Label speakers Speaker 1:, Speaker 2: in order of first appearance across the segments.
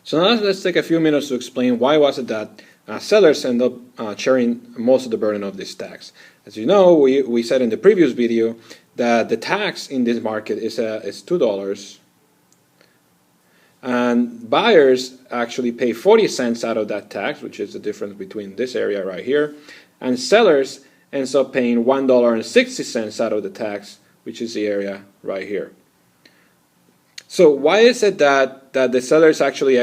Speaker 1: So now let's take a few minutes to explain why was it that sellers end up sharing most of the burden of this tax. As you know, we said in the previous video that the tax in this market is $2, and buyers actually pay 40 cents out of that tax, which is the difference between this area right here, and sellers ends up paying $1.60 out of the tax, which is the area right here. So why is it that the sellers actually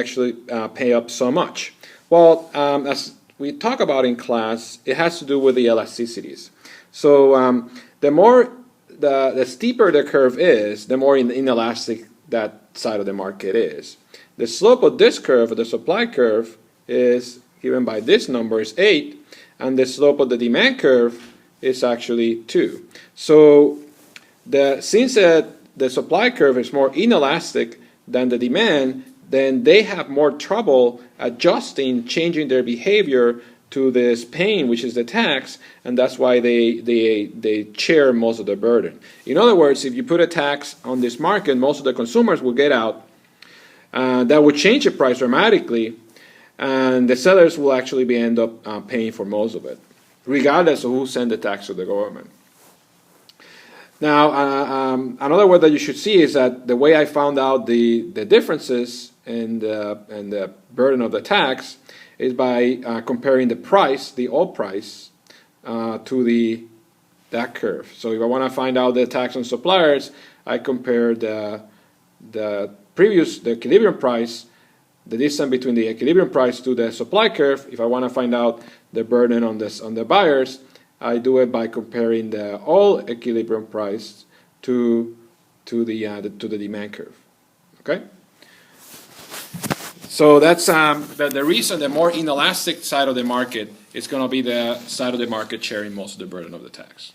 Speaker 1: pay up so much? Well, as we talk about in class, it has to do with the elasticities. So the steeper the curve is, the more inelastic that side of the market is. The slope of this curve, the supply curve, is given by this number is 8, and the slope of the demand curve is actually 2. So since the supply curve is more inelastic than the demand, then they have more trouble adjusting, changing their behavior to this pain, which is the tax, and that's why they share most of the burden. In other words, if you put a tax on this market, most of the consumers will get out. That would change the price dramatically, and the sellers will actually end up paying for most of it, regardless of who sent the tax to the government. Now, another word that you should see is that the way I found out the differences in the burden of the tax is by comparing the price, the oil price, to that curve. So if I want to find out the tax on suppliers, I compare the equilibrium price, the distance between the equilibrium price to the supply curve. If I want to find out the burden on the buyers, I do it by comparing the oil equilibrium price to the demand curve. Okay. So that's the reason the more inelastic side of the market is going to be the side of the market sharing most of the burden of the tax.